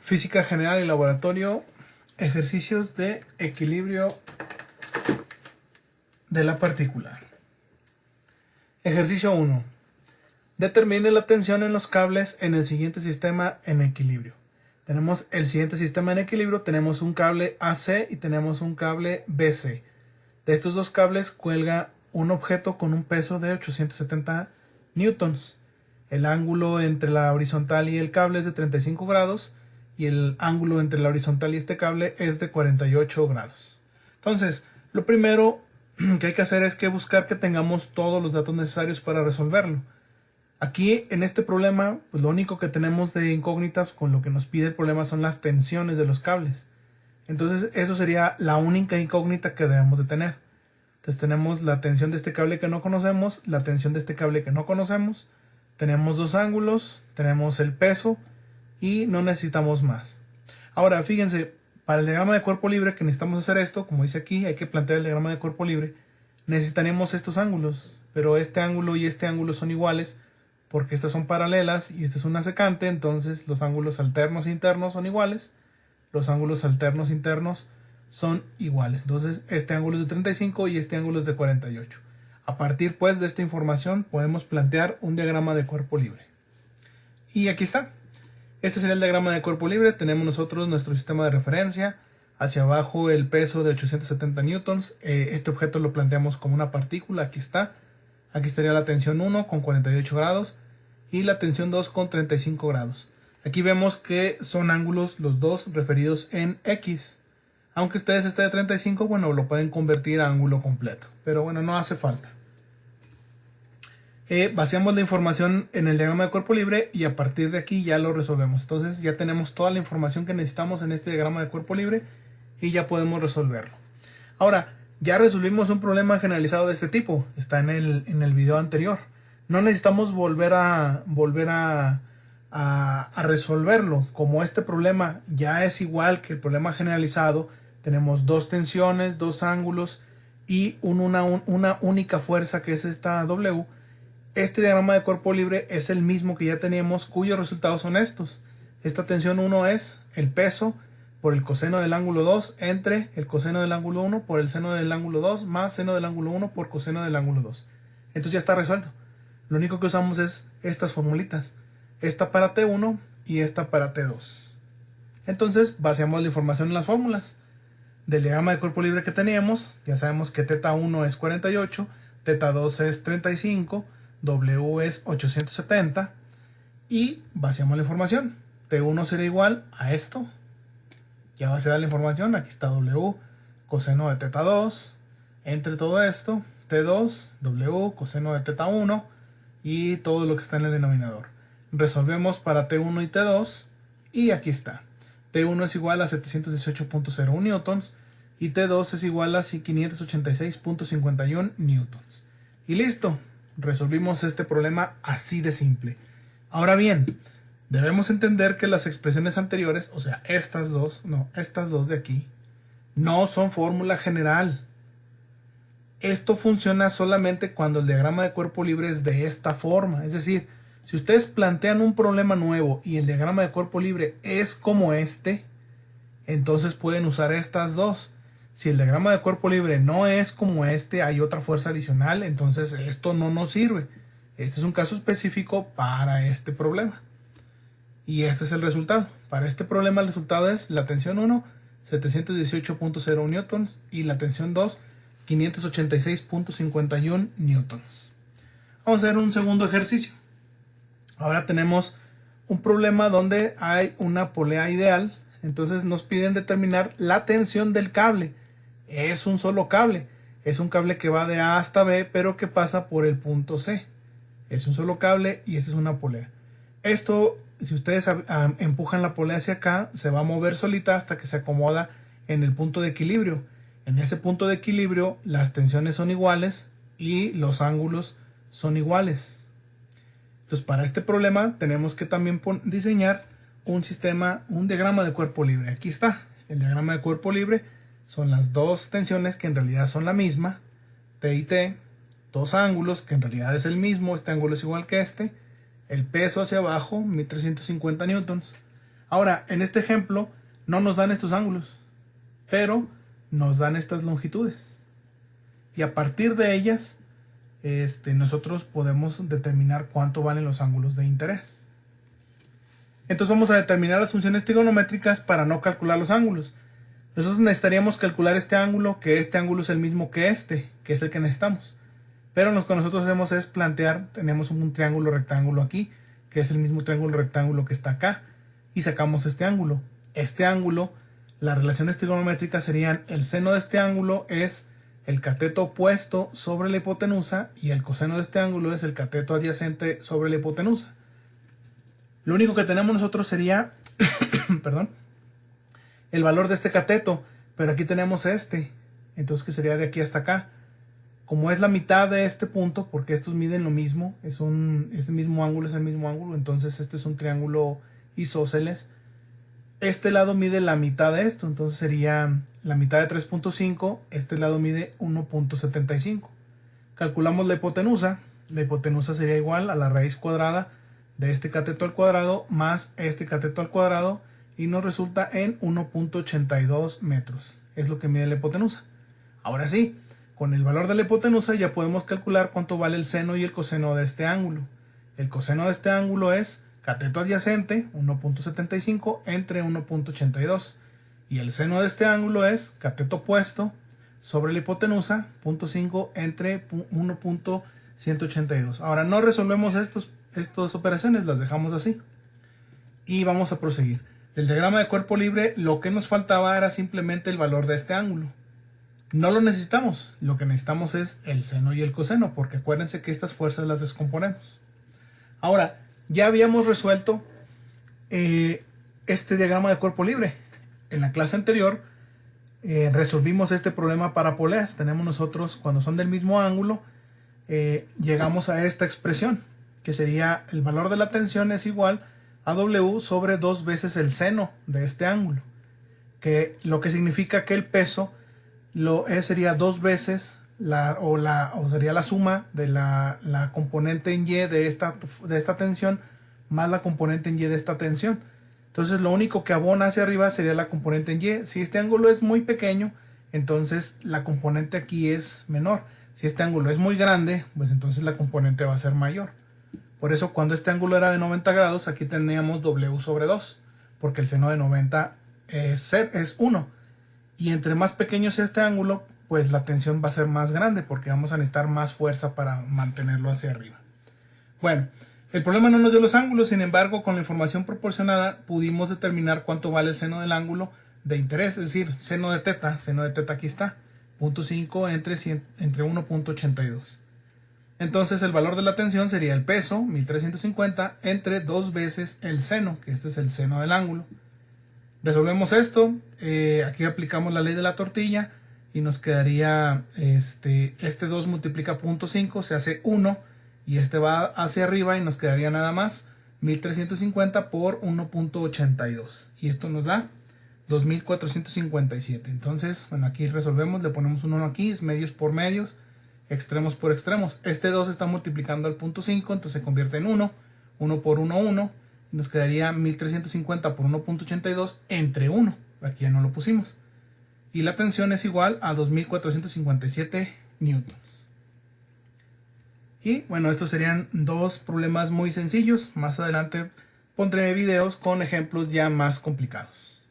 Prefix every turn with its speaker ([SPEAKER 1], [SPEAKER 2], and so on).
[SPEAKER 1] Física general y laboratorio, ejercicios de equilibrio de la partícula. Ejercicio 1. Determine la tensión en los cables en el siguiente sistema en equilibrio. Tenemos el siguiente sistema en equilibrio, tenemos un cable AC y tenemos un cable BC. De estos dos cables cuelga un objeto con un peso de 870 newtons. El ángulo entre la horizontal y el cable es de 35 grados y el ángulo entre la horizontal y este cable es de 48 grados. Entonces, lo primero que hay que hacer es que buscar que tengamos todos los datos necesarios para resolverlo. Aquí en este problema, pues lo único que tenemos de incógnitas con lo que nos pide el problema son las tensiones de los cables. Entonces eso sería la única incógnita que debemos de tener. Entonces tenemos la tensión de este cable que no conocemos, la tensión de este cable que no conocemos, tenemos dos ángulos, tenemos el peso y no necesitamos más. Ahora fíjense, para el diagrama de cuerpo libre que necesitamos hacer esto, como dice aquí, hay que plantear el diagrama de cuerpo libre, necesitaremos estos ángulos, pero este ángulo y este ángulo son iguales porque estas son paralelas y esta es una secante, entonces los ángulos alternos e internos son iguales, los ángulos alternos e internos son iguales. Entonces este ángulo es de 35 y este ángulo es de 48. A partir pues de esta información podemos plantear un diagrama de cuerpo libre. Y aquí está. Este sería el diagrama de cuerpo libre. Tenemos nosotros nuestro sistema de referencia. Hacia abajo el peso de 870 newtons. Este objeto lo planteamos como una partícula. Aquí está. Aquí estaría la tensión 1 con 48 grados y la tensión 2 con 35 grados. Aquí vemos que son ángulos los dos referidos en X. Aunque ustedes esté de 35, bueno, lo pueden convertir a ángulo completo. Pero bueno, no hace falta. Vaciamos la información en el diagrama de cuerpo libre y a partir de aquí ya lo resolvemos. Entonces ya tenemos toda la información que necesitamos en este diagrama de cuerpo libre y ya podemos resolverlo. Ahora, ya resolvimos un problema generalizado de este tipo. Está en el video anterior. No necesitamos volver a resolverlo. Como este problema ya es igual que el problema generalizado, tenemos dos tensiones, dos ángulos y una única fuerza que es esta W. Este diagrama de cuerpo libre es el mismo que ya teníamos, cuyos resultados son estos. Esta tensión 1 es el peso por el coseno del ángulo 2 entre el coseno del ángulo 1 por el seno del ángulo 2 más seno del ángulo 1 por coseno del ángulo 2. Entonces ya está resuelto. Lo único que usamos es estas formulitas. Esta para T1 y esta para T2. Entonces vaciamos la información en las fórmulas. Del diagrama de cuerpo libre que teníamos, ya sabemos que θ1 es 48, θ2 es 35, W es 870 y vaciamos la información. T1 será igual a esto. Ya vaciada la información, aquí está W, coseno de θ2, entre todo esto, T2, W, coseno de θ1 y todo lo que está en el denominador. Resolvemos para T1 y T2 y aquí está. T1 es igual a 718.01 newtons y T2 es igual a 586.51 newtons. Y listo, resolvimos este problema así de simple. Ahora bien, debemos entender que las expresiones anteriores, o sea, estas dos de aquí, no son fórmula general. Esto funciona solamente cuando el diagrama de cuerpo libre es de esta forma. Es decir, si ustedes plantean un problema nuevo y el diagrama de cuerpo libre es como este, entonces pueden usar estas dos. Si el diagrama de cuerpo libre no es como este, hay otra fuerza adicional, entonces esto no nos sirve. Este es un caso específico para este problema. Y este es el resultado. Para este problema el resultado es la tensión 1, 718.0 newtons y la tensión 2, 586.51 newtons. Vamos a hacer un segundo ejercicio. Ahora tenemos un problema donde hay una polea ideal. Entonces nos piden determinar la tensión del cable. Es un solo cable. Es un cable que va de A hasta B, pero que pasa por el punto C. Es un solo cable y esta es una polea. Esto, si ustedes empujan la polea hacia acá, se va a mover solita hasta que se acomoda en el punto de equilibrio. En ese punto de equilibrio las tensiones son iguales y los ángulos son iguales. Entonces para este problema tenemos que también diseñar un diagrama de cuerpo libre. Aquí está, el diagrama de cuerpo libre son las dos tensiones que en realidad son la misma, T y T, dos ángulos que en realidad es el mismo, este ángulo es igual que este, el peso hacia abajo, 1350 newtons. Ahora, en este ejemplo no nos dan estos ángulos, pero nos dan estas longitudes. Y a partir de ellas, nosotros podemos determinar cuánto valen los ángulos de interés. Entonces vamos a determinar las funciones trigonométricas para no calcular los ángulos. Nosotros necesitaríamos calcular este ángulo, que este ángulo es el mismo que que es el que necesitamos. Pero lo que nosotros hacemos es plantear, tenemos un triángulo rectángulo aquí, que es el mismo triángulo rectángulo que está acá, y sacamos este ángulo. Este ángulo, las relaciones trigonométricas serían el seno de este ángulo es el cateto opuesto sobre la hipotenusa y el coseno de este ángulo es el cateto adyacente sobre la hipotenusa. Lo único que tenemos nosotros sería perdón, el valor de este cateto, pero aquí tenemos entonces que sería de aquí hasta acá. Como es la mitad de este punto, porque estos miden lo mismo, es el mismo ángulo, entonces este es un triángulo isósceles. Este lado mide la mitad de esto, entonces sería la mitad de 3.5, este lado mide 1.75. Calculamos la hipotenusa sería igual a la raíz cuadrada de este cateto al cuadrado más este cateto al cuadrado y nos resulta en 1.82 metros. Es lo que mide la hipotenusa. Ahora sí, con el valor de la hipotenusa ya podemos calcular cuánto vale el seno y el coseno de este ángulo. El coseno de este ángulo es cateto adyacente 1.75 entre 1.82 y el seno de este ángulo es cateto opuesto sobre la hipotenusa 0.5 entre 1.182. Ahora no resolvemos estas operaciones, las dejamos así y vamos a proseguir. Del diagrama de cuerpo libre lo que nos faltaba era simplemente el valor de este ángulo. No lo necesitamos, lo que necesitamos es el seno y el coseno, porque acuérdense que estas fuerzas las descomponemos. Ahora, ya habíamos resuelto este diagrama de cuerpo libre. En la clase anterior resolvimos este problema para poleas. Tenemos nosotros, cuando son del mismo ángulo, llegamos a esta expresión, que sería el valor de la tensión es igual a W sobre 2 veces el seno de este ángulo, que lo que significa que el peso sería 2 veces sería la suma de la componente en Y de esta tensión más la componente en Y de esta tensión. Entonces lo único que abona hacia arriba sería la componente en Y. Si este ángulo es muy pequeño, entonces la componente aquí es menor. Si este ángulo es muy grande, pues entonces la componente va a ser mayor. Por eso cuando este ángulo era de 90 grados, aquí teníamos W sobre 2, porque el seno de 90 es 1. Y entre más pequeño sea este ángulo, pues la tensión va a ser más grande, porque vamos a necesitar más fuerza para mantenerlo hacia arriba. Bueno, el problema no nos dio los ángulos, sin embargo, con la información proporcionada pudimos determinar cuánto vale el seno del ángulo de interés, es decir, seno de teta aquí está, 0.5 entre 1.82. Entonces el valor de la tensión sería el peso, 1350, entre 2 veces el seno, que este es el seno del ángulo. Resolvemos esto, aquí aplicamos la ley de la tortilla y nos quedaría, este 2 multiplica 0.5, se hace 1 y este va hacia arriba y nos quedaría nada más 1350 por 1.82 y esto nos da 2457. Entonces, bueno, aquí resolvemos, le ponemos un 1 aquí, es medios por medios, extremos por extremos. Este 2 está multiplicando al 0.5, entonces se convierte en 1, 1 por 1, 1. Nos quedaría 1350 por 1.82 entre 1. Aquí ya no lo pusimos. Y la tensión es igual a 2457 newtons. Y bueno, estos serían dos problemas muy sencillos. Más adelante pondré videos con ejemplos ya más complicados.